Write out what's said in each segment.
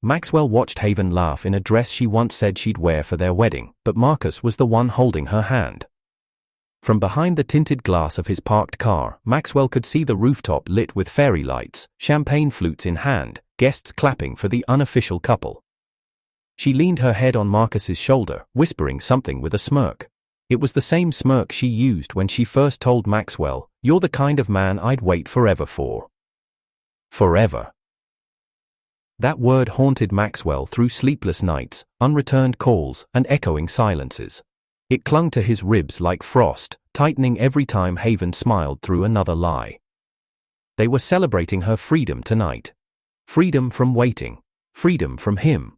Maxwell watched Haven laugh in a dress she once said she'd wear for their wedding, but Marcus was the one holding her hand. From behind the tinted glass of his parked car, Maxwell could see the rooftop lit with fairy lights, champagne flutes in hand, guests clapping for the unofficial couple. She leaned her head on Marcus's shoulder, whispering something with a smirk. It was the same smirk she used when she first told Maxwell, "You're the kind of man I'd wait forever for." Forever. That word haunted Maxwell through sleepless nights, unreturned calls, and echoing silences. It clung to his ribs like frost, tightening every time Haven smiled through another lie. They were celebrating her freedom tonight. Freedom from waiting. Freedom from him.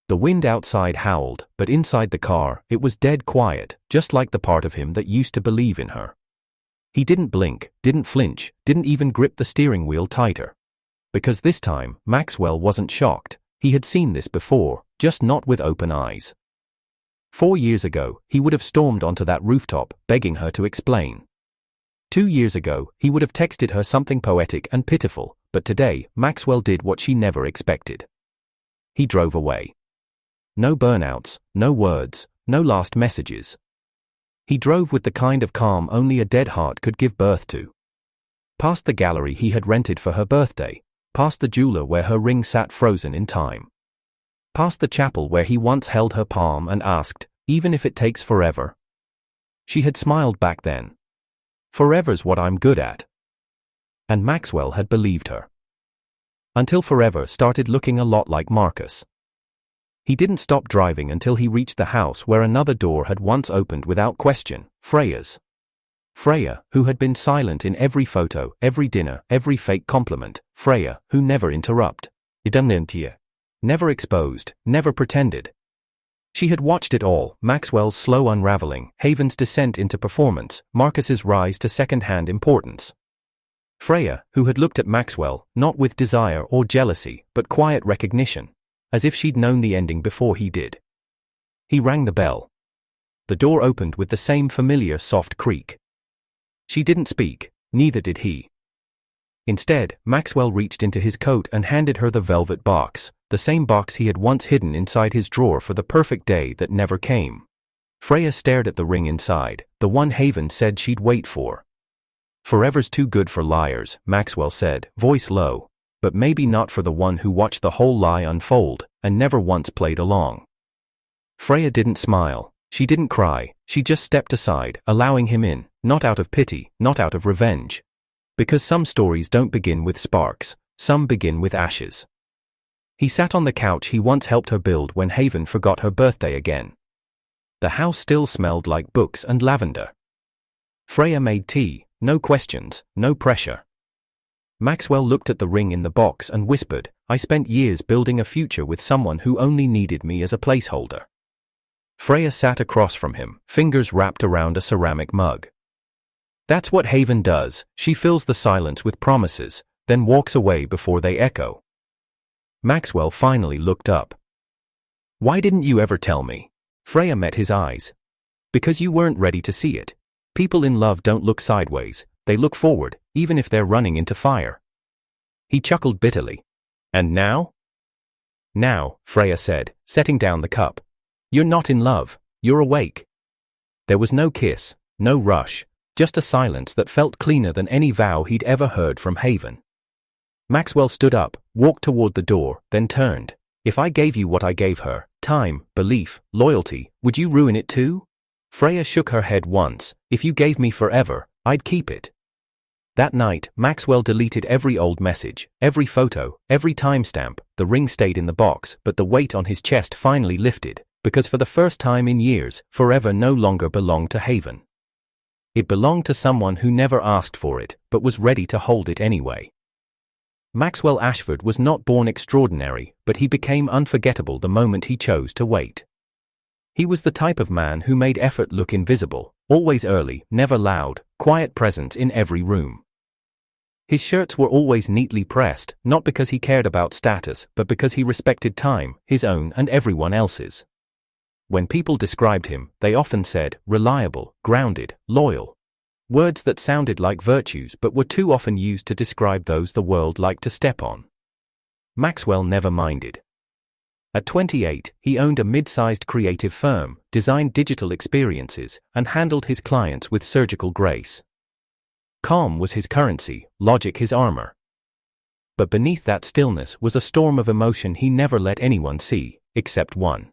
The wind outside howled, but inside the car, it was dead quiet, just like the part of him that used to believe in her. He didn't blink, didn't flinch, didn't even grip the steering wheel tighter. Because this time, Maxwell wasn't shocked. He had seen this before, just not with open eyes. 4 years ago, he would have stormed onto that rooftop, begging her to explain. 2 years ago, he would have texted her something poetic and pitiful, but today, Maxwell did what she never expected. He drove away. No burnouts, no words, no last messages. He drove with the kind of calm only a dead heart could give birth to. Past the gallery he had rented for her birthday, past the jeweler where her ring sat frozen in time. Past the chapel where he once held her palm and asked, "Even if it takes forever?" She had smiled back then. "Forever's what I'm good at." And Maxwell had believed her. Until forever started looking a lot like Marcus. He didn't stop driving until he reached the house where another door had once opened without question, Freya's. Freya, who had been silent in every photo, every dinner, every fake compliment. Freya, who never never exposed, never pretended. She had watched it all, Maxwell's slow unraveling, Haven's descent into performance, Marcus's rise to second-hand importance. Freya, who had looked at Maxwell, not with desire or jealousy, but quiet recognition, as if she'd known the ending before he did. He rang the bell. The door opened with the same familiar soft creak. She didn't speak, neither did he. Instead, Maxwell reached into his coat and handed her the velvet box, the same box he had once hidden inside his drawer for the perfect day that never came. Freya stared at the ring inside, the one Haven said she'd wait for. "Forever's too good for liars," Maxwell said, voice low, "but maybe not for the one who watched the whole lie unfold, and never once played along." Freya didn't smile, she didn't cry, she just stepped aside, allowing him in, not out of pity, not out of revenge. Because some stories don't begin with sparks, some begin with ashes. He sat on the couch he once helped her build when Haven forgot her birthday again. The house still smelled like books and lavender. Freya made tea, no questions, no pressure. Maxwell looked at the ring in the box and whispered, "I spent years building a future with someone who only needed me as a placeholder." Freya sat across from him, fingers wrapped around a ceramic mug. That's what Haven does, she fills the silence with promises, then walks away before they echo. Maxwell finally looked up. "Why didn't you ever tell me?" Freya met his eyes. "Because you weren't ready to see it. People in love don't look sideways, they look forward, even if they're running into fire." He chuckled bitterly. "And now?" "Now," Freya said, setting down the cup. "You're not in love, you're awake." There was no kiss, no rush, just a silence that felt cleaner than any vow he'd ever heard from Haven. Maxwell stood up, walked toward the door, then turned. "If I gave you what I gave her, time, belief, loyalty, would you ruin it too?" Freya shook her head once. "If you gave me forever, I'd keep it." That night, Maxwell deleted every old message, every photo, every timestamp. The ring stayed in the box, but the weight on his chest finally lifted, because for the first time in years, forever no longer belonged to Haven. It belonged to someone who never asked for it, but was ready to hold it anyway. Maxwell Ashford was not born extraordinary, but he became unforgettable the moment he chose to wait. He was the type of man who made effort look invisible, always early, never loud, quiet presence in every room. His shirts were always neatly pressed, not because he cared about status, but because he respected time, his own and everyone else's. When people described him, they often said, reliable, grounded, loyal. Words that sounded like virtues but were too often used to describe those the world liked to step on. Maxwell never minded. At 28, he owned a mid-sized creative firm, designed digital experiences, and handled his clients with surgical grace. Calm was his currency, logic his armor. But beneath that stillness was a storm of emotion he never let anyone see, except one.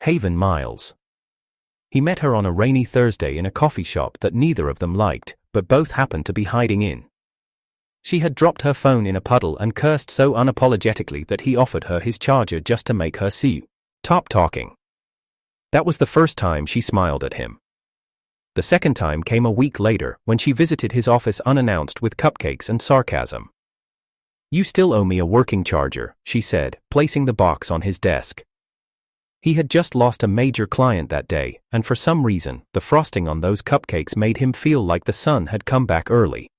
Haven Miles. He met her on a rainy Thursday in a coffee shop that neither of them liked, but both happened to be hiding in. She had dropped her phone in a puddle and cursed so unapologetically that he offered her his charger just to make her see. Top talking. That was the first time she smiled at him. The second time came a week later when she visited his office unannounced with cupcakes and sarcasm. "You still owe me a working charger," she said, placing the box on his desk. He had just lost a major client that day, and for some reason, the frosting on those cupcakes made him feel like the sun had come back early.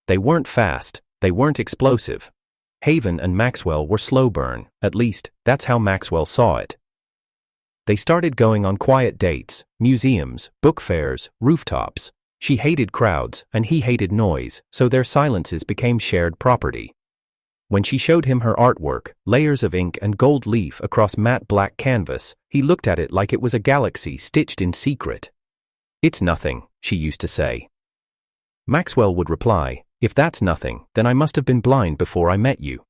They weren't fast, they weren't explosive. Haven and Maxwell were slow burn, at least, that's how Maxwell saw it. They started going on quiet dates, museums, book fairs, rooftops. She hated crowds, and he hated noise, so their silences became shared property. When she showed him her artwork, layers of ink and gold leaf across matte black canvas, he looked at it like it was a galaxy stitched in secret. "It's nothing," she used to say. Maxwell would reply, "If that's nothing, then I must have been blind before I met you."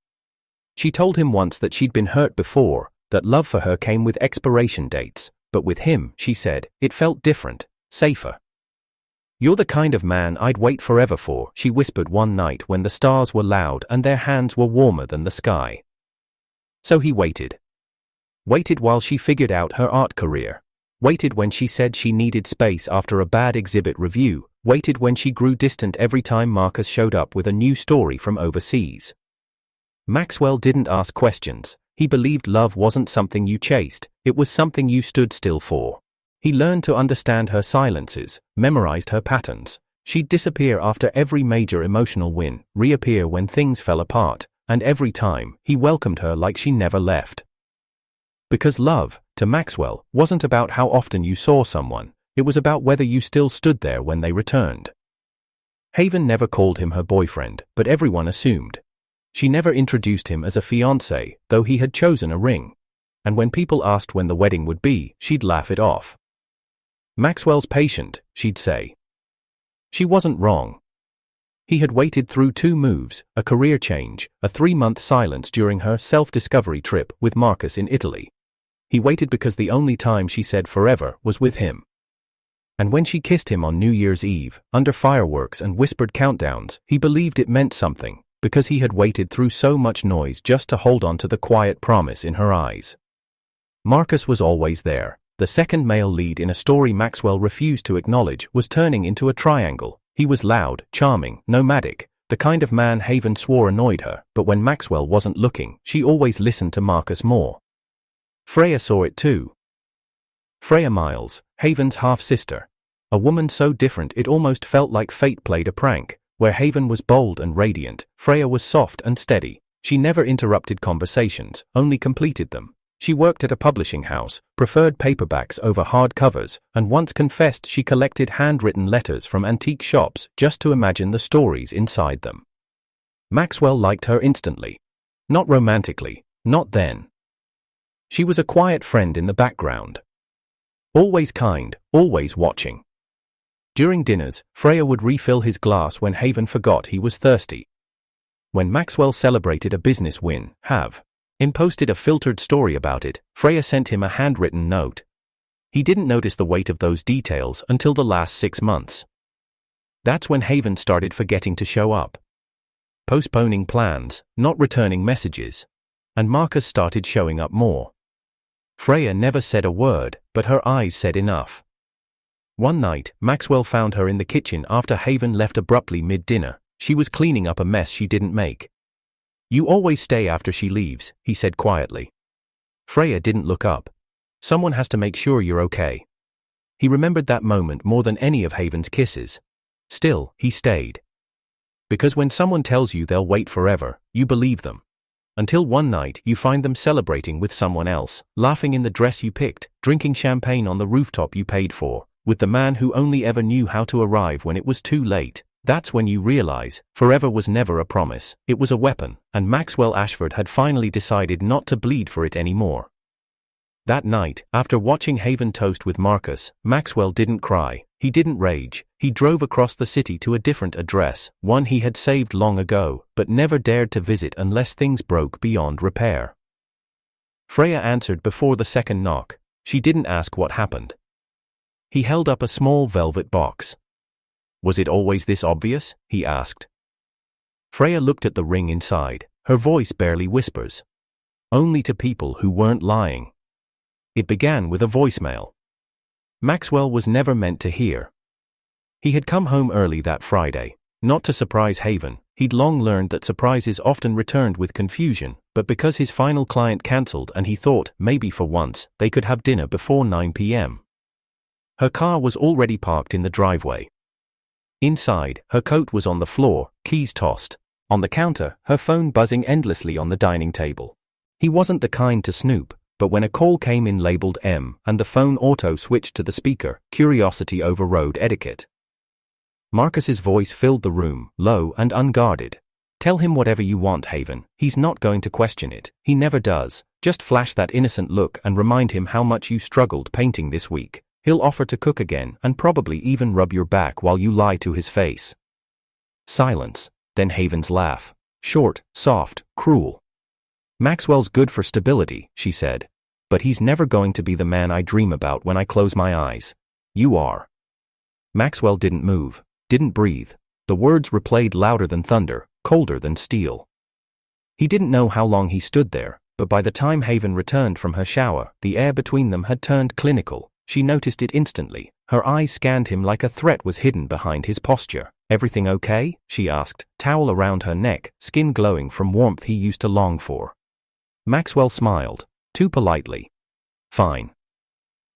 She told him once that she'd been hurt before, that love for her came with expiration dates, but with him, she said, it felt different, safer. "You're the kind of man I'd wait forever for," she whispered one night when the stars were loud and their hands were warmer than the sky. So he waited. Waited while she figured out her art career. Waited when she said she needed space after a bad exhibit review. Waited when she grew distant every time Marcus showed up with a new story from overseas. Maxwell didn't ask questions. He believed love wasn't something you chased, it was something you stood still for. He learned to understand her silences, memorized her patterns. She'd disappear after every major emotional win, reappear when things fell apart, and every time, he welcomed her like she never left. Because love, to Maxwell, wasn't about how often you saw someone. It was about whether you still stood there when they returned. Haven never called him her boyfriend, but everyone assumed. She never introduced him as a fiancé, though he had chosen a ring. And when people asked when the wedding would be, she'd laugh it off. "Maxwell's patient," she'd say. She wasn't wrong. He had waited through 2 moves, a career change, a 3-month silence during her self-discovery trip with Marcus in Italy. He waited because the only time she said forever was with him. And when she kissed him on New Year's Eve, under fireworks and whispered countdowns, he believed it meant something, because he had waited through so much noise just to hold on to the quiet promise in her eyes. Marcus was always there. The second male lead in a story Maxwell refused to acknowledge was turning into a triangle. He was loud, charming, nomadic, the kind of man Haven swore annoyed her, but when Maxwell wasn't looking, she always listened to Marcus more. Freya saw it too. Freya Miles, Haven's half-sister. A woman so different it almost felt like fate played a prank. Where Haven was bold and radiant, Freya was soft and steady. She never interrupted conversations, only completed them. She worked at a publishing house, preferred paperbacks over hardcovers, and once confessed she collected handwritten letters from antique shops just to imagine the stories inside them. Maxwell liked her instantly. Not romantically, not then. She was a quiet friend in the background. Always kind, always watching. During dinners, Freya would refill his glass when Haven forgot he was thirsty. When Maxwell celebrated a business win, posted a filtered story about it, Freya sent him a handwritten note. He didn't notice the weight of those details until the last 6 months. That's when Haven started forgetting to show up. Postponing plans, not returning messages. And Marcus started showing up more. Freya never said a word, but her eyes said enough. One night, Maxwell found her in the kitchen after Haven left abruptly mid-dinner. She was cleaning up a mess she didn't make. "You always stay after she leaves," he said quietly. Freya didn't look up. "Someone has to make sure you're okay." He remembered that moment more than any of Haven's kisses. Still, he stayed. Because when someone tells you they'll wait forever, you believe them. Until one night you find them celebrating with someone else, laughing in the dress you picked, drinking champagne on the rooftop you paid for, with the man who only ever knew how to arrive when it was too late. That's when you realize, forever was never a promise, it was a weapon, and Maxwell Ashford had finally decided not to bleed for it anymore. That night, after watching Haven toast with Marcus, Maxwell didn't cry, he didn't rage, he drove across the city to a different address, one he had saved long ago, but never dared to visit unless things broke beyond repair. Freya answered before the second knock. She didn't ask what happened. He held up a small velvet box. Was it always this obvious? He asked. Freya looked at the ring inside, her voice barely whispers. Only to people who weren't lying. It began with a voicemail. Maxwell was never meant to hear. He had come home early that Friday, not to surprise Haven. He'd long learned that surprises often returned with confusion, but because his final client cancelled and he thought, maybe for once, they could have dinner before 9 p.m. Her car was already parked in the driveway. Inside, her coat was on the floor, keys tossed. On the counter, her phone buzzing endlessly on the dining table. He wasn't the kind to snoop, but when a call came in labeled M and the phone auto switched to the speaker, curiosity overrode etiquette. Marcus's voice filled the room, low and unguarded. Tell him whatever you want, Haven. He's not going to question it. He never does. Just flash that innocent look and remind him how much you struggled painting this week. He'll offer to cook again and probably even rub your back while you lie to his face. Silence, then Haven's laugh. Short, soft, cruel. Maxwell's good for stability, she said. But he's never going to be the man I dream about when I close my eyes. You are. Maxwell didn't move, didn't breathe. The words replayed louder than thunder, colder than steel. He didn't know how long he stood there, but by the time Haven returned from her shower, the air between them had turned clinical. She noticed it instantly. Her eyes scanned him like a threat was hidden behind his posture. Everything okay? She asked, towel around her neck, skin glowing from warmth he used to long for. Maxwell smiled, too politely. Fine.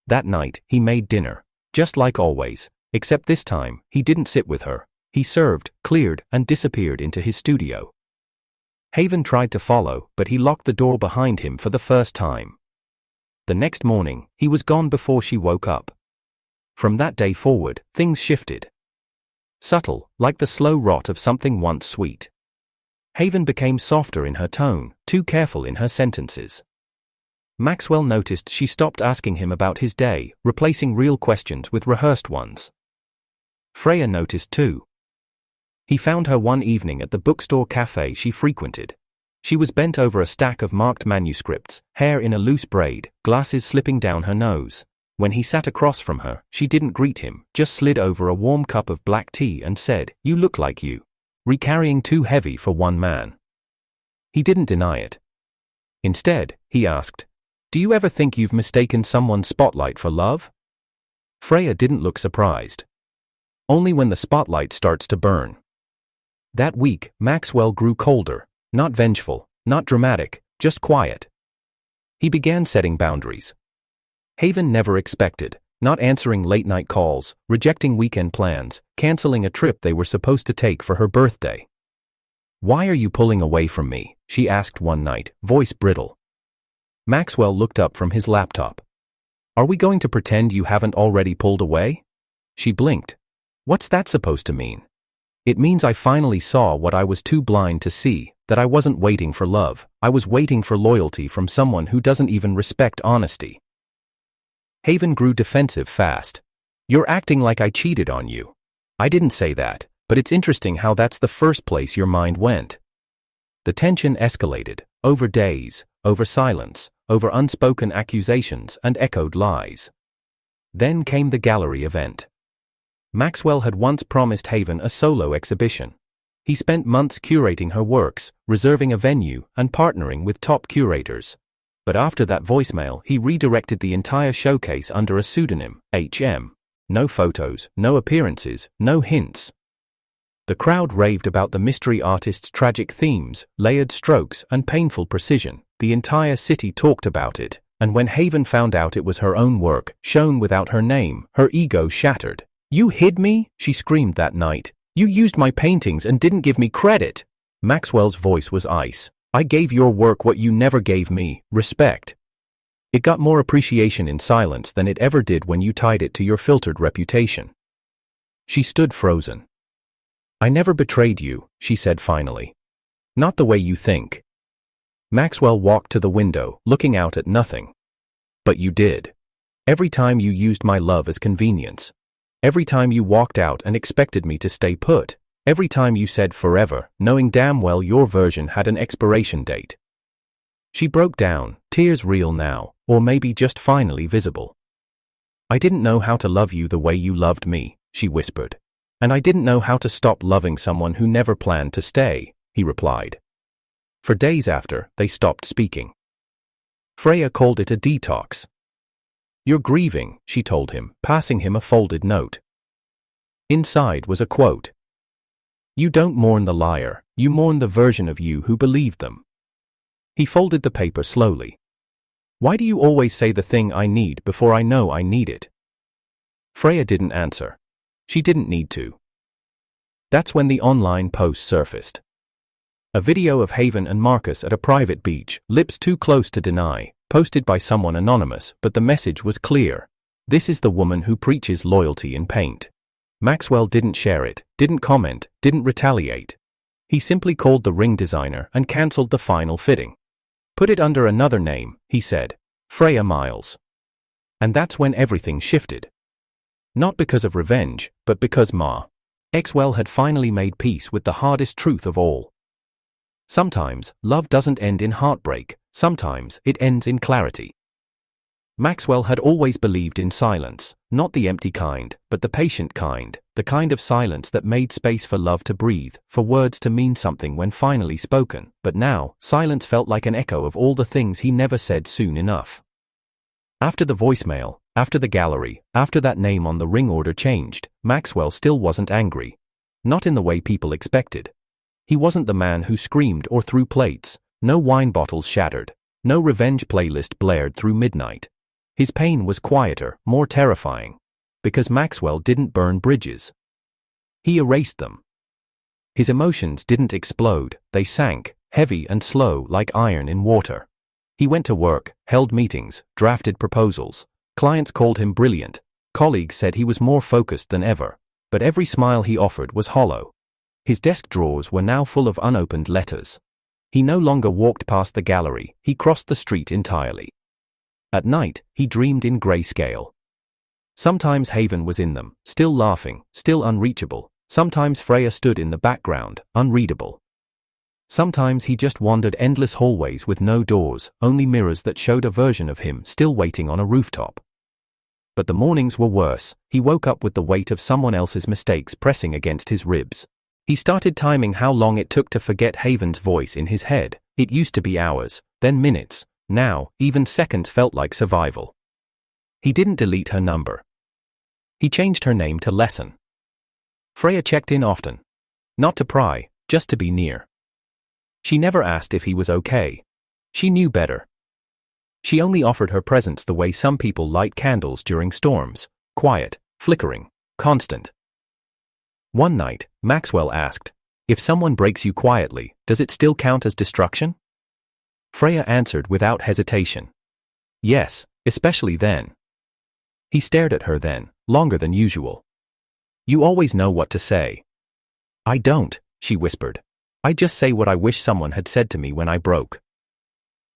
That night, he made dinner. Just like always, except this time, he didn't sit with her. He served, cleared, and disappeared into his studio. Haven tried to follow, but he locked the door behind him for the first time. The next morning, he was gone before she woke up. From that day forward, things shifted. Subtle, like the slow rot of something once sweet. Haven became softer in her tone, too careful in her sentences. Maxwell noticed she stopped asking him about his day, replacing real questions with rehearsed ones. Freya noticed too. He found her one evening at the bookstore cafe she frequented. She was bent over a stack of marked manuscripts, hair in a loose braid, glasses slipping down her nose. When he sat across from her, she didn't greet him, just slid over a warm cup of black tea and said, "You look like you. Recarrying too heavy for one man." He didn't deny it. Instead, he asked, "Do you ever think you've mistaken someone's spotlight for love?" Freya didn't look surprised. Only when the spotlight starts to burn. That week, Maxwell grew colder. Not vengeful, not dramatic, just quiet. He began setting boundaries. Haven never expected, not answering late-night calls, rejecting weekend plans, canceling a trip they were supposed to take for her birthday. "Why are you pulling away from me?" she asked one night, voice brittle. Maxwell looked up from his laptop. "Are we going to pretend you haven't already pulled away?" She blinked. "What's that supposed to mean?" "It means I finally saw what I was too blind to see. That I wasn't waiting for love, I was waiting for loyalty from someone who doesn't even respect honesty." Haven grew defensive fast. "You're acting like I cheated on you." "I didn't say that, but it's interesting how that's the first place your mind went." The tension escalated, over days, over silence, over unspoken accusations and echoed lies. Then came the gallery event. Maxwell had once promised Haven a solo exhibition. He spent months curating her works, reserving a venue, and partnering with top curators. But after that voicemail, he redirected the entire showcase under a pseudonym, HM. No photos, no appearances, no hints. The crowd raved about the mystery artist's tragic themes, layered strokes, and painful precision. The entire city talked about it, and when Haven found out it was her own work, shown without her name, her ego shattered. "You hid me?" she screamed that night. "You used my paintings and didn't give me credit." Maxwell's voice was ice. "I gave your work what you never gave me, respect." It got more appreciation in silence than it ever did when you tied it to your filtered reputation. She stood frozen. I never betrayed you, she said finally. Not the way you think. Maxwell walked to the window, looking out at nothing. But you did. Every time you used my love as convenience. Every time you walked out and expected me to stay put. Every time you said forever, knowing damn well your version had an expiration date. She broke down, tears real now, or maybe just finally visible. I didn't know how to love you the way you loved me, she whispered. And I didn't know how to stop loving someone who never planned to stay, he replied. For days after, they stopped speaking. Freya called it a detox. You're grieving, she told him, passing him a folded note. Inside was a quote. You don't mourn the liar, you mourn the version of you who believed them. He folded the paper slowly. Why do you always say the thing I need before I know I need it? Freya didn't answer. She didn't need to. That's when the online post surfaced. A video of Haven and Marcus at a private beach, lips too close to deny, posted by someone anonymous, but the message was clear. This is the woman who preaches loyalty in paint. Maxwell didn't share it, didn't comment, didn't retaliate. He simply called the ring designer and cancelled the final fitting. Put it under another name, he said. Freya Miles. And that's when everything shifted. Not because of revenge, but because Maxwell had finally made peace with the hardest truth of all. Sometimes, love doesn't end in heartbreak, sometimes it ends in clarity. Maxwell had always believed in silence, not the empty kind, but the patient kind, the kind of silence that made space for love to breathe, for words to mean something when finally spoken, but now, silence felt like an echo of all the things he never said soon enough. After the voicemail, after the gallery, after that name on the ring order changed, Maxwell still wasn't angry. Not in the way people expected. He wasn't the man who screamed or threw plates, no wine bottles shattered, no revenge playlist blared through midnight. His pain was quieter, more terrifying. Because Maxwell didn't burn bridges. He erased them. His emotions didn't explode, they sank, heavy and slow like iron in water. He went to work, held meetings, drafted proposals. Clients called him brilliant. Colleagues said he was more focused than ever. But every smile he offered was hollow. His desk drawers were now full of unopened letters. He no longer walked past the gallery, he crossed the street entirely. At night, he dreamed in grayscale. Sometimes Haven was in them, still laughing, still unreachable. Sometimes Freya stood in the background, unreadable. Sometimes he just wandered endless hallways with no doors, only mirrors that showed a version of him still waiting on a rooftop. But the mornings were worse. He woke up with the weight of someone else's mistakes pressing against his ribs. He started timing how long it took to forget Haven's voice in his head. It used to be hours, then minutes. Now, even seconds felt like survival. He didn't delete her number. He changed her name to Lesson. Freya checked in often. Not to pry, just to be near. She never asked if he was okay. She knew better. She only offered her presence the way some people light candles during storms, quiet, flickering, constant. One night, Maxwell asked, if someone breaks you quietly, does it still count as destruction? Freya answered without hesitation. Yes, especially then. He stared at her then, longer than usual. You always know what to say. I don't, she whispered. I just say what I wish someone had said to me when I broke.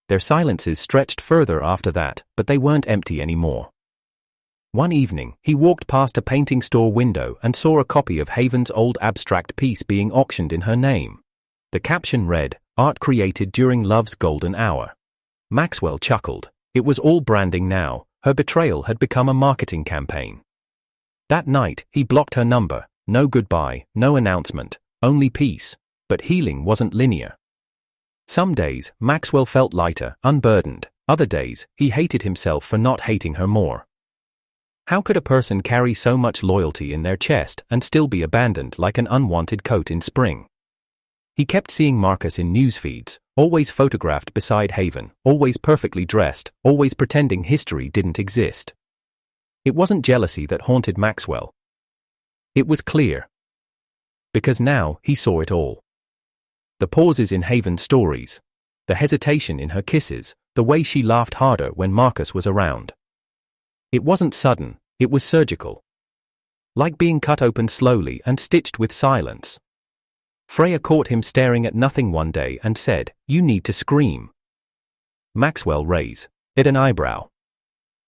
Their silences stretched further after that, but they weren't empty anymore. One evening, he walked past a painting store window and saw a copy of Haven's old abstract piece being auctioned in her name. The caption read, Art created during love's golden hour. Maxwell chuckled. It was all branding now. Her betrayal had become a marketing campaign. That night, he blocked her number. No goodbye, no announcement, only peace. But healing wasn't linear. Some days, Maxwell felt lighter, unburdened. Other days, he hated himself for not hating her more. How could a person carry so much loyalty in their chest and still be abandoned like an unwanted coat in spring? He kept seeing Marcus in news feeds, always photographed beside Haven, always perfectly dressed, always pretending history didn't exist. It wasn't jealousy that haunted Maxwell. It was clear. Because now, he saw it all. The pauses in Haven's stories. The hesitation in her kisses, the way she laughed harder when Marcus was around. It wasn't sudden, it was surgical. Like being cut open slowly and stitched with silence. Freya caught him staring at nothing one day and said, "You need to scream." Maxwell raised an eyebrow.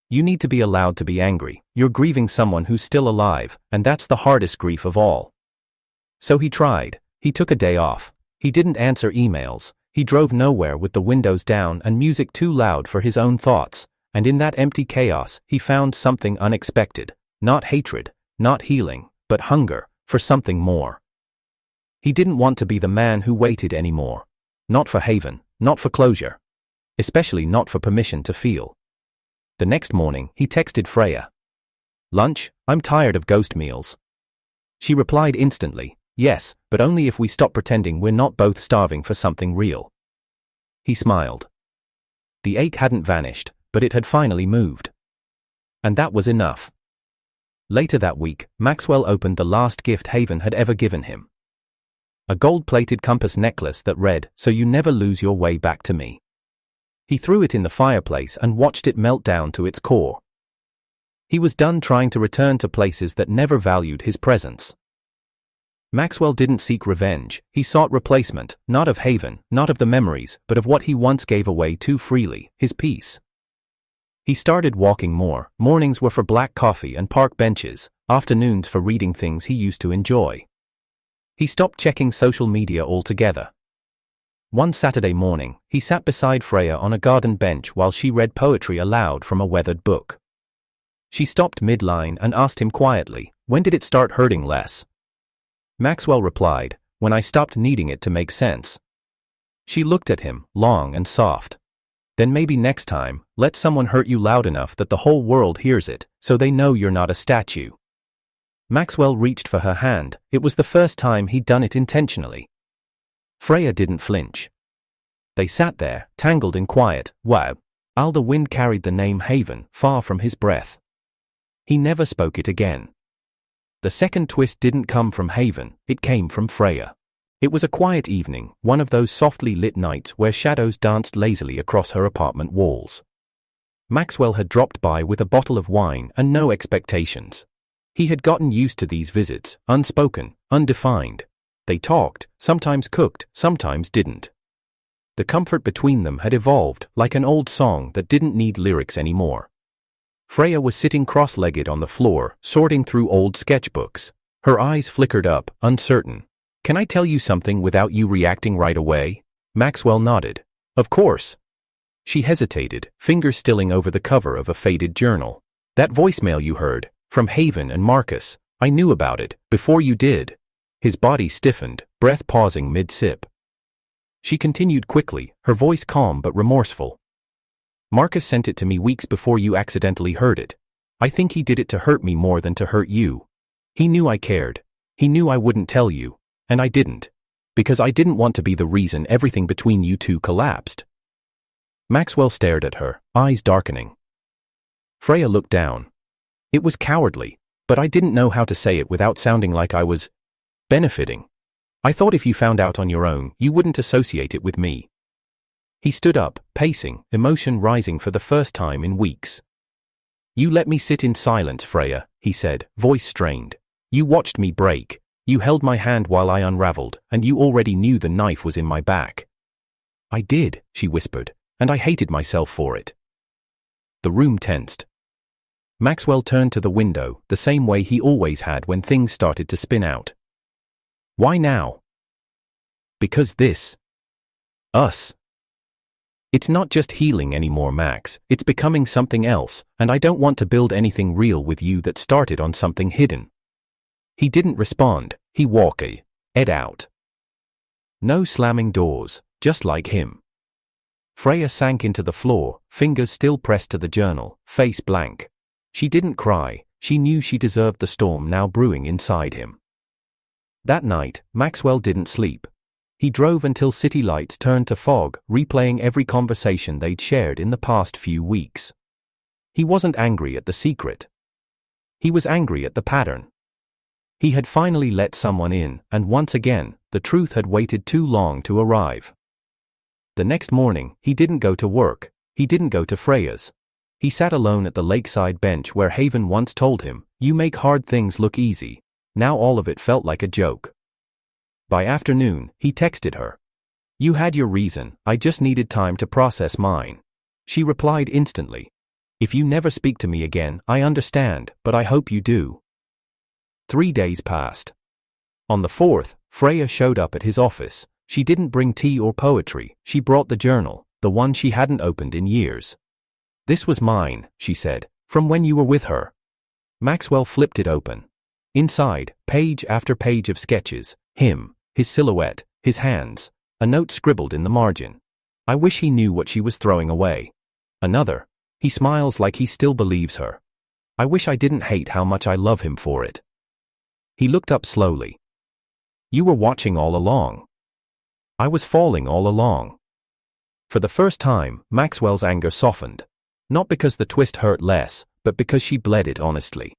"You need to be allowed to be angry. You're grieving someone who's still alive, and that's the hardest grief of all." So he tried. He took a day off. He didn't answer emails. He drove nowhere with the windows down and music too loud for his own thoughts, and in that empty chaos he found something unexpected. Not hatred, not healing, but hunger, for something more. He didn't want to be the man who waited anymore. Not for haven, not for closure. Especially not for permission to feel. The next morning, he texted Freya. "Lunch? I'm tired of ghost meals." She replied instantly, "Yes, but only if we stop pretending we're not both starving for something real." He smiled. The ache hadn't vanished, but it had finally moved. And that was enough. Later that week, Maxwell opened the last gift Haven had ever given him. A gold-plated compass necklace that read, "So you never lose your way back to me." He threw it in the fireplace and watched it melt down to its core. He was done trying to return to places that never valued his presence. Maxwell didn't seek revenge, he sought replacement, not of Haven, not of the memories, but of what he once gave away too freely, his peace. He started walking more. Mornings were for black coffee and park benches, afternoons for reading things he used to enjoy. He stopped checking social media altogether. One Saturday morning, he sat beside Freya on a garden bench while she read poetry aloud from a weathered book. She stopped mid-line and asked him quietly, "When did it start hurting less?" Maxwell replied, "When I stopped needing it to make sense." She looked at him, long and soft. "Then maybe next time, let someone hurt you loud enough that the whole world hears it, so they know you're not a statue." Maxwell reached for her hand. It was the first time he'd done it intentionally. Freya didn't flinch. They sat there, tangled in quiet. Wow. The wind carried the name Haven far from his breath. He never spoke it again. The second twist didn't come from Haven, it came from Freya. It was a quiet evening, one of those softly lit nights where shadows danced lazily across her apartment walls. Maxwell had dropped by with a bottle of wine and no expectations. He had gotten used to these visits, unspoken, undefined. They talked, sometimes cooked, sometimes didn't. The comfort between them had evolved, like an old song that didn't need lyrics anymore. Freya was sitting cross-legged on the floor, sorting through old sketchbooks. Her eyes flickered up, uncertain. "Can I tell you something without you reacting right away?" Maxwell nodded. "Of course." She hesitated, fingers stilling over the cover of a faded journal. "That voicemail you heard, from Haven and Marcus, I knew about it, before you did." His body stiffened, breath pausing mid-sip. She continued quickly, her voice calm but remorseful. "Marcus sent it to me weeks before you accidentally heard it. I think he did it to hurt me more than to hurt you. He knew I cared. He knew I wouldn't tell you. And I didn't. Because I didn't want to be the reason everything between you two collapsed." Maxwell stared at her, eyes darkening. Freya looked down. "It was cowardly, but I didn't know how to say it without sounding like I was benefiting. I thought if you found out on your own, you wouldn't associate it with me." He stood up, pacing, emotion rising for the first time in weeks. "You let me sit in silence, Freya," he said, voice strained. "You watched me break. You held my hand while I unraveled, and you already knew the knife was in my back." "I did," she whispered, "and I hated myself for it." The room tensed. Maxwell turned to the window, the same way he always had when things started to spin out. "Why now?" "Because this. Us. It's not just healing anymore, Max, it's becoming something else, and I don't want to build anything real with you that started on something hidden." He didn't respond, he walked out. No slamming doors, just like him. Freya sank into the floor, fingers still pressed to the journal, face blank. She didn't cry, she knew she deserved the storm now brewing inside him. That night, Maxwell didn't sleep. He drove until city lights turned to fog, replaying every conversation they'd shared in the past few weeks. He wasn't angry at the secret. He was angry at the pattern. He had finally let someone in, and once again, the truth had waited too long to arrive. The next morning, he didn't go to work. He didn't go to Freya's. He sat alone at the lakeside bench where Haven once told him, "You make hard things look easy." Now all of it felt like a joke. By afternoon, he texted her. "You had your reason, I just needed time to process mine." She replied instantly. "If you never speak to me again, I understand, but I hope you do." 3 days passed. On the 4th, Freya showed up at his office. She didn't bring tea or poetry, she brought the journal, the one she hadn't opened in years. "This was mine," she said, "from when you were with her." Maxwell flipped it open. Inside, page after page of sketches, him, his silhouette, his hands, a note scribbled in the margin. "I wish he knew what she was throwing away." Another. "He smiles like he still believes her. I wish I didn't hate how much I love him for it." He looked up slowly. "You were watching all along." "I was falling all along." For the first time, Maxwell's anger softened. Not because the twist hurt less, but because she bled it honestly.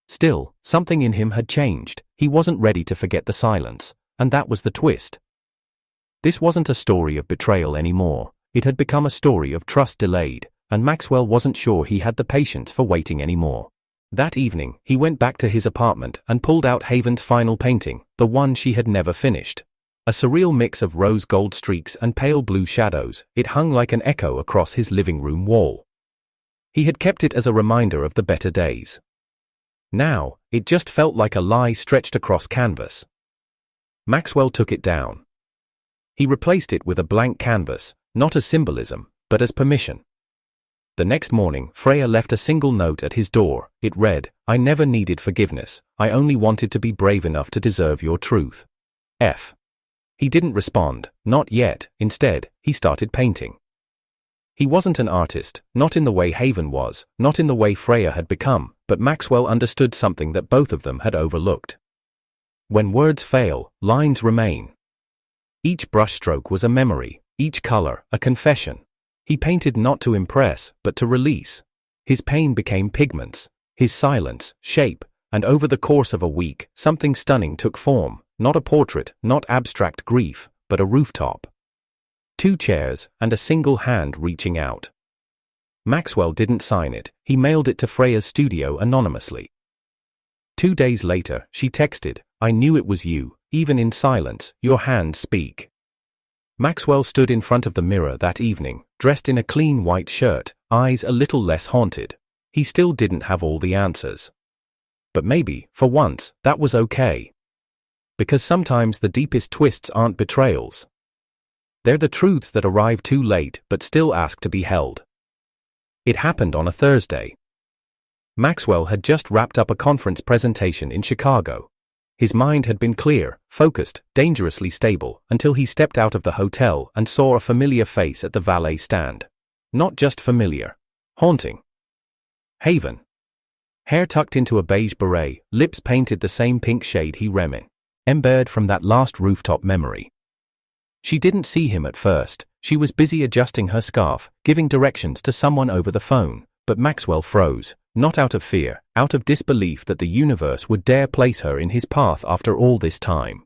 Still, something in him had changed. He wasn't ready to forget the silence, and that was the twist. This wasn't a story of betrayal anymore. It had become a story of trust delayed, and Maxwell wasn't sure he had the patience for waiting anymore. That evening, he went back to his apartment and pulled out Haven's final painting, the one she had never finished. A surreal mix of rose gold streaks and pale blue shadows, it hung like an echo across his living room wall. He had kept it as a reminder of the better days. Now, it just felt like a lie stretched across canvas. Maxwell took it down. He replaced it with a blank canvas, not as symbolism, but as permission. The next morning, Freya left a single note at his door. It read, "I never needed forgiveness, I only wanted to be brave enough to deserve your truth. F." He didn't respond, not yet. Instead, he started painting. He wasn't an artist, not in the way Haven was, not in the way Freya had become, but Maxwell understood something that both of them had overlooked. When words fail, lines remain. Each brushstroke was a memory, each color, a confession. He painted not to impress, but to release. His pain became pigments, his silence, shape, and over the course of a week, something stunning took form, not a portrait, not abstract grief, but a rooftop. 2 chairs, and a single hand reaching out. Maxwell didn't sign it, he mailed it to Freya's studio anonymously. 2 days later, she texted, "I knew it was you, even in silence, your hands speak." Maxwell stood in front of the mirror that evening, dressed in a clean white shirt, eyes a little less haunted. He still didn't have all the answers. But maybe, for once, that was okay. Because sometimes the deepest twists aren't betrayals. They're the truths that arrive too late but still ask to be held. It happened on a Thursday. Maxwell had just wrapped up a conference presentation in Chicago. His mind had been clear, focused, dangerously stable, until he stepped out of the hotel and saw a familiar face at the valet stand. Not just familiar. Haunting. Haven. Hair tucked into a beige beret, lips painted the same pink shade he remembered from that last rooftop memory. She didn't see him at first. She was busy adjusting her scarf, giving directions to someone over the phone, but Maxwell froze, not out of fear, out of disbelief that the universe would dare place her in his path after all this time.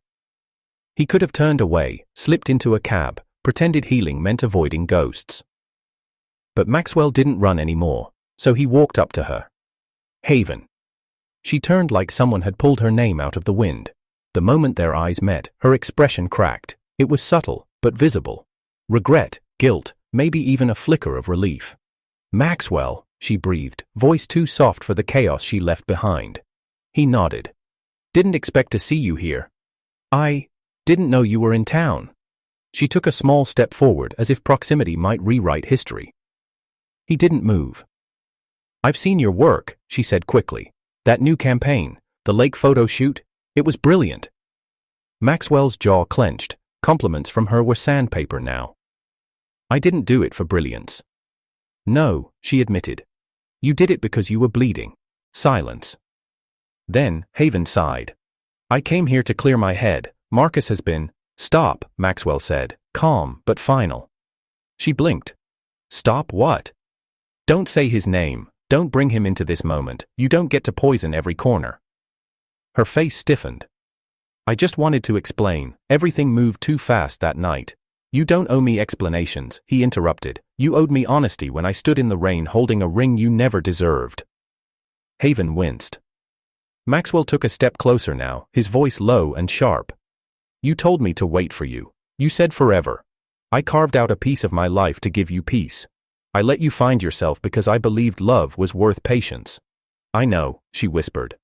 He could have turned away, slipped into a cab, pretended healing meant avoiding ghosts. But Maxwell didn't run anymore, so he walked up to her. "Haven." She turned like someone had pulled her name out of the wind. The moment their eyes met, her expression cracked. It was subtle, but visible. Regret, guilt, maybe even a flicker of relief. "Maxwell," she breathed, voice too soft for the chaos she left behind. He nodded. "Didn't expect to see you here. I didn't know you were in town." She took a small step forward as if proximity might rewrite history. He didn't move. "I've seen your work," she said quickly. "That new campaign, the lake photo shoot, it was brilliant." Maxwell's jaw clenched. Compliments from her were sandpaper now. "I didn't do it for brilliance." "No," she admitted. "You did it because you were bleeding." Silence. Then, Haven sighed. "I came here to clear my head. Marcus has been—" "Stop," Maxwell said, calm but final. She blinked. "Stop what?" "Don't say his name. Don't bring him into this moment. You don't get to poison every corner." Her face stiffened. "I just wanted to explain. Everything moved too fast that night." "You don't owe me explanations," he interrupted. "You owed me honesty when I stood in the rain holding a ring you never deserved." Haven winced. Maxwell took a step closer now, his voice low and sharp. You told me to wait for you. You said forever. I carved out a piece of my life to give you peace. I let you find yourself because I believed love was worth patience. I know, she whispered.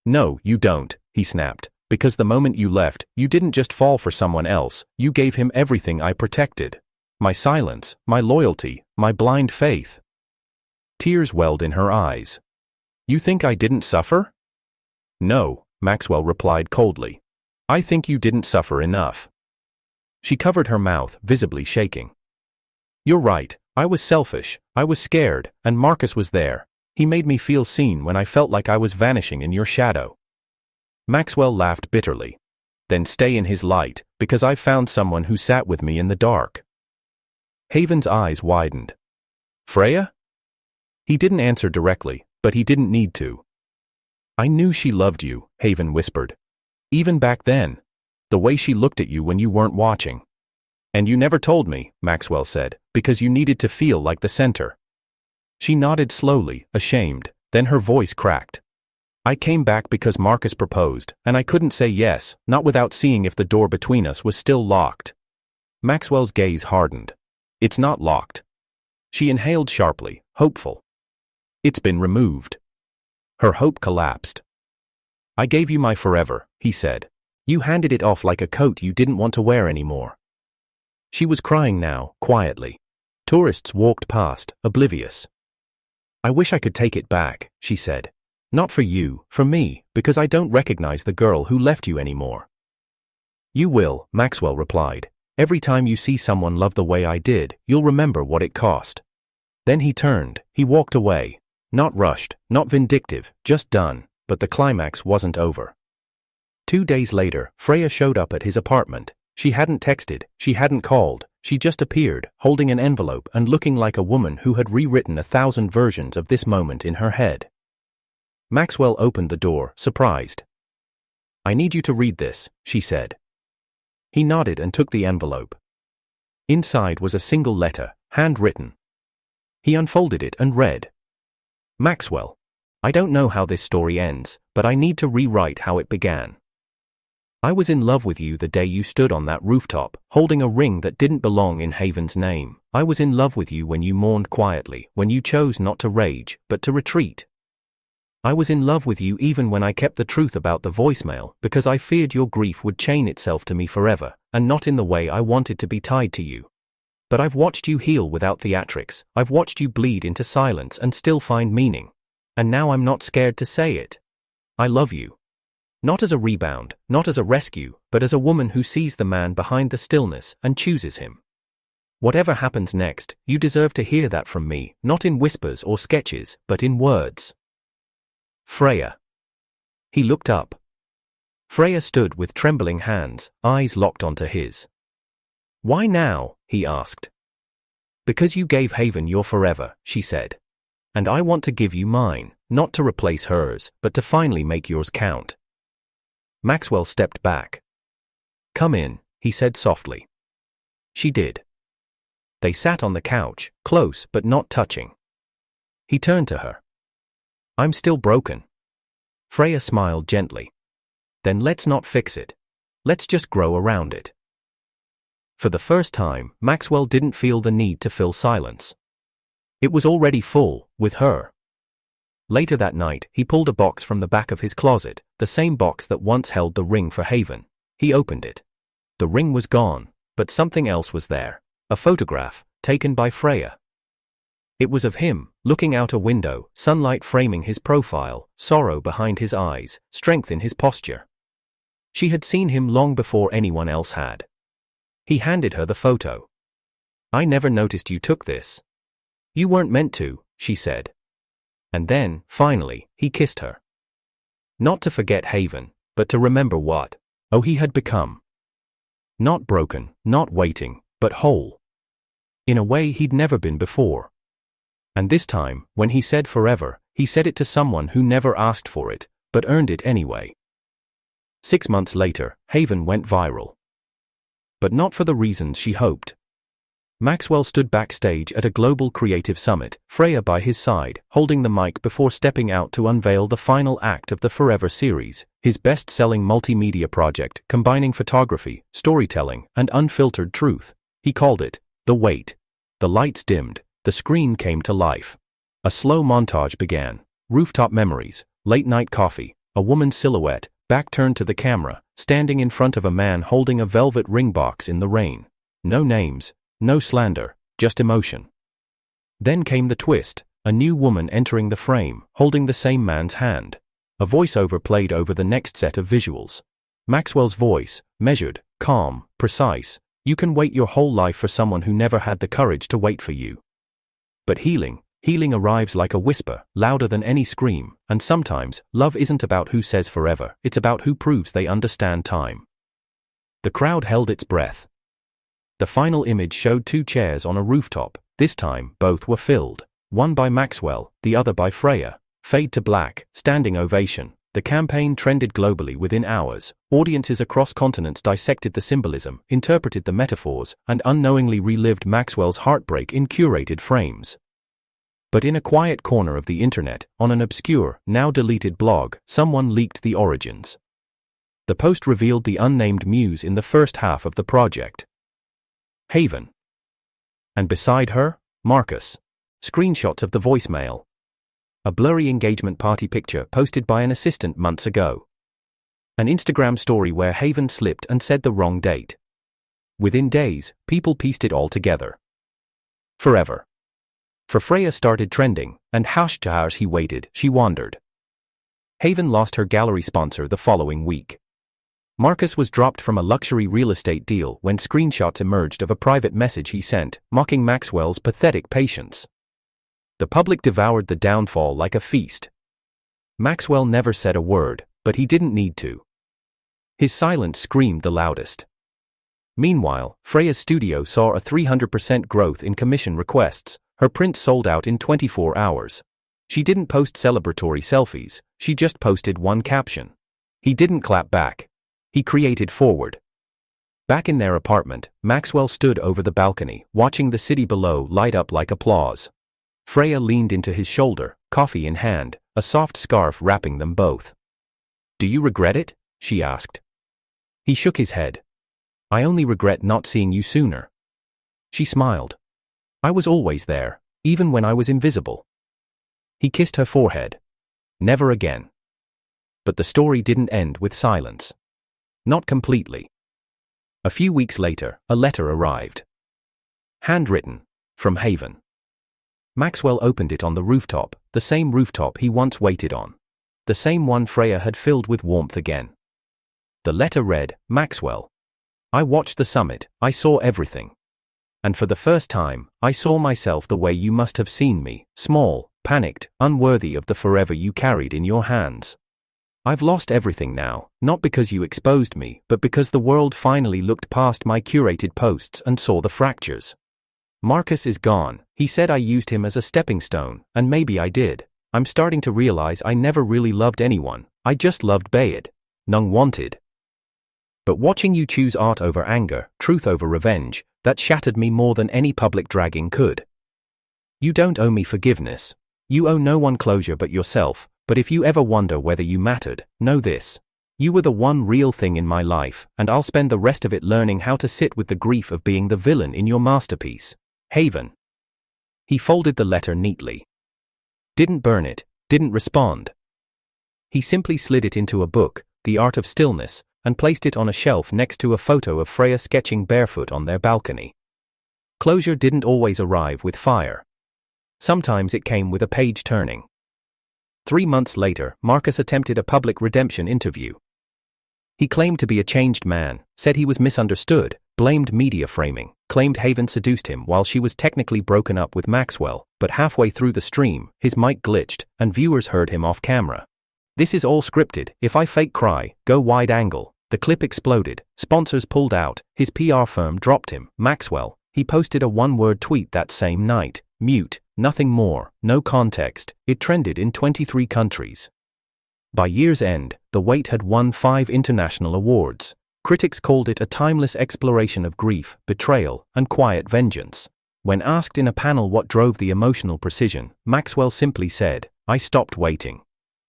No, you don't, he snapped, because the moment you left, you didn't just fall for someone else, you gave him everything I protected. My silence, my loyalty, my blind faith. Tears welled in her eyes. You think I didn't suffer? No, Maxwell replied coldly. I think you didn't suffer enough. She covered her mouth, visibly shaking. You're right, I was selfish, I was scared, and Marcus was there. He made me feel seen when I felt like I was vanishing in your shadow. Maxwell laughed bitterly. Then stay in his light, because I found someone who sat with me in the dark. Haven's eyes widened. Freya? He didn't answer directly, but he didn't need to. I knew she loved you, Haven whispered. Even back then. The way she looked at you when you weren't watching. And you never told me, Maxwell said, because you needed to feel like the center. She nodded slowly, ashamed, then her voice cracked. I came back because Marcus proposed, and I couldn't say yes, not without seeing if the door between us was still locked. Maxwell's gaze hardened. It's not locked. She inhaled sharply, hopeful. It's been removed. Her hope collapsed. I gave you my forever, he said. You handed it off like a coat you didn't want to wear anymore. She was crying now, quietly. Tourists walked past, oblivious. I wish I could take it back, she said. Not for you, for me, because I don't recognize the girl who left you anymore. You will, Maxwell replied. Every time you see someone love the way I did, you'll remember what it cost. Then he turned, he walked away. Not rushed, not vindictive, just done, but the climax wasn't over. 2 days later, Freya showed up at his apartment. She hadn't texted, she hadn't called, she just appeared, holding an envelope and looking like a woman who had rewritten 1,000 versions of this moment in her head. Maxwell opened the door, surprised. I need you to read this, she said. He nodded and took the envelope. Inside was a single letter, handwritten. He unfolded it and read. Maxwell, I don't know how this story ends, but I need to rewrite how it began. I was in love with you the day you stood on that rooftop, holding a ring that didn't belong in Haven's name. I was in love with you when you mourned quietly, when you chose not to rage, but to retreat. I was in love with you even when I kept the truth about the voicemail, because I feared your grief would chain itself to me forever, and not in the way I wanted to be tied to you. But I've watched you heal without theatrics, I've watched you bleed into silence and still find meaning. And now I'm not scared to say it. I love you. Not as a rebound, not as a rescue, but as a woman who sees the man behind the stillness and chooses him. Whatever happens next, you deserve to hear that from me, not in whispers or sketches, but in words. Freya. He looked up. Freya stood with trembling hands, eyes locked onto his. Why now? He asked. Because you gave Haven your forever, she said. And I want to give you mine, not to replace hers, but to finally make yours count. Maxwell stepped back. Come in, he said softly. She did. They sat on the couch, close but not touching. He turned to her. I'm still broken. Freya smiled gently. Then let's not fix it. Let's just grow around it. For the first time, Maxwell didn't feel the need to fill silence. It was already full, with her. Later that night, he pulled a box from the back of his closet, the same box that once held the ring for Haven. He opened it. The ring was gone, but something else was there. A photograph, taken by Freya. It was of him, looking out a window, sunlight framing his profile, sorrow behind his eyes, strength in his posture. She had seen him long before anyone else had. He handed her the photo. I never noticed you took this. You weren't meant to, she said. And then, finally, he kissed her. Not to forget Haven, but to remember what, he had become. Not broken, not waiting, but whole. In a way he'd never been before. And this time, when he said forever, he said it to someone who never asked for it, but earned it anyway. 6 months later, Haven went viral. But not for the reasons she hoped. Maxwell stood backstage at a global creative summit, Freya by his side, holding the mic before stepping out to unveil the final act of the Forever series, his best-selling multimedia project combining photography, storytelling, and unfiltered truth. He called it, The Wait. The lights dimmed, the screen came to life. A slow montage began. Rooftop memories, late-night coffee, a woman's silhouette, back turned to the camera, standing in front of a man holding a velvet ring box in the rain. No names. No slander, just emotion. Then came the twist, a new woman entering the frame, holding the same man's hand. A voiceover played over the next set of visuals. Maxwell's voice, measured, calm, precise. You can wait your whole life for someone who never had the courage to wait for you. But healing arrives like a whisper, louder than any scream, and sometimes, love isn't about who says forever, it's about who proves they understand time. The crowd held its breath. The final image showed two chairs on a rooftop. This time, both were filled. One by Maxwell, the other by Freya. Fade to black, standing ovation. The campaign trended globally within hours. Audiences across continents dissected the symbolism, interpreted the metaphors, and unknowingly relived Maxwell's heartbreak in curated frames. But in a quiet corner of the internet, on an obscure, now deleted blog, someone leaked the origins. The post revealed the unnamed muse in the first half of the project. Haven. And beside her, Marcus. Screenshots of the voicemail. A blurry engagement party picture posted by an assistant months ago. An Instagram story where Haven slipped and said the wrong date. Within days, people pieced it all together. Forever. For Freya started trending, and hashtags he waited, she wandered. Haven lost her gallery sponsor the following week. Marcus was dropped from a luxury real estate deal when screenshots emerged of a private message he sent, mocking Maxwell's pathetic patience. The public devoured the downfall like a feast. Maxwell never said a word, but he didn't need to. His silence screamed the loudest. Meanwhile, Freya's studio saw a 300% growth in commission requests. Her prints sold out in 24 hours. She didn't post celebratory selfies, she just posted one caption. He didn't clap back. He created forward. Back in their apartment, Maxwell stood over the balcony, watching the city below light up like applause. Freya leaned into his shoulder, coffee in hand, a soft scarf wrapping them both. "Do you regret it?" she asked. He shook his head. "I only regret not seeing you sooner." She smiled. "I was always there, even when I was invisible." He kissed her forehead. "Never again." But the story didn't end with silence. Not completely. A few weeks later, a letter arrived. Handwritten. From Haven. Maxwell opened it on the rooftop, the same rooftop he once waited on. The same one Freya had filled with warmth again. The letter read, "Maxwell. I watched the summit, I saw everything. And for the first time, I saw myself the way you must have seen me, small, panicked, unworthy of the forever you carried in your hands. I've lost everything now, not because you exposed me, but because the world finally looked past my curated posts and saw the fractures. Marcus is gone. He said I used him as a stepping stone, and maybe I did. I'm starting to realize I never really loved anyone, I just loved Bayard. None wanted. But watching you choose art over anger, truth over revenge, that shattered me more than any public dragging could. You don't owe me forgiveness. You owe no one closure but yourself. But if you ever wonder whether you mattered, know this. You were the one real thing in my life, and I'll spend the rest of it learning how to sit with the grief of being the villain in your masterpiece. Haven." He folded the letter neatly. Didn't burn it, didn't respond. He simply slid it into a book, The Art of Stillness, and placed it on a shelf next to a photo of Freya sketching barefoot on their balcony. Closure didn't always arrive with fire. Sometimes it came with a page turning. 3 months later, Marcus attempted a public redemption interview. He claimed to be a changed man, said he was misunderstood, blamed media framing, claimed Haven seduced him while she was technically broken up with Maxwell, but halfway through the stream, his mic glitched, and viewers heard him off camera. "This is all scripted, if I fake cry, go wide angle." The clip exploded, sponsors pulled out, his PR firm dropped him. Maxwell, he posted a one-word tweet that same night, "Mute, nothing more, no context." It trended in 23 countries. By year's end, The Wait had won 5 international awards. Critics called it a timeless exploration of grief, betrayal, and quiet vengeance. When asked in a panel what drove the emotional precision, Maxwell simply said, "I stopped waiting."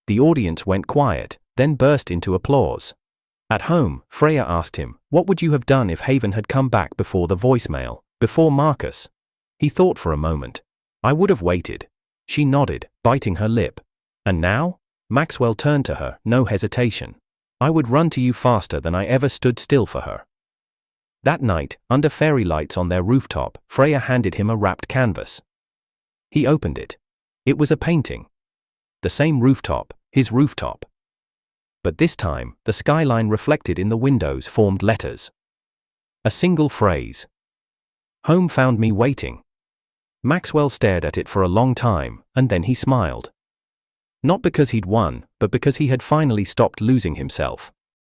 The audience went quiet, then burst into applause. At home, Freya asked him, "What would you have done if Haven had come back before the voicemail, before Marcus?" He thought for a moment. "I would have waited." She nodded, biting her lip. "And now?" Maxwell turned to her, no hesitation. "I would run to you faster than I ever stood still for her." That night, under fairy lights on their rooftop, Freya handed him a wrapped canvas. He opened it. It was a painting. The same rooftop, his rooftop. But this time, the skyline reflected in the windows formed letters. A single phrase. "Home found me waiting." Maxwell stared at it for a long time, and then he smiled. Not because he'd won, but because he had finally stopped losing himself.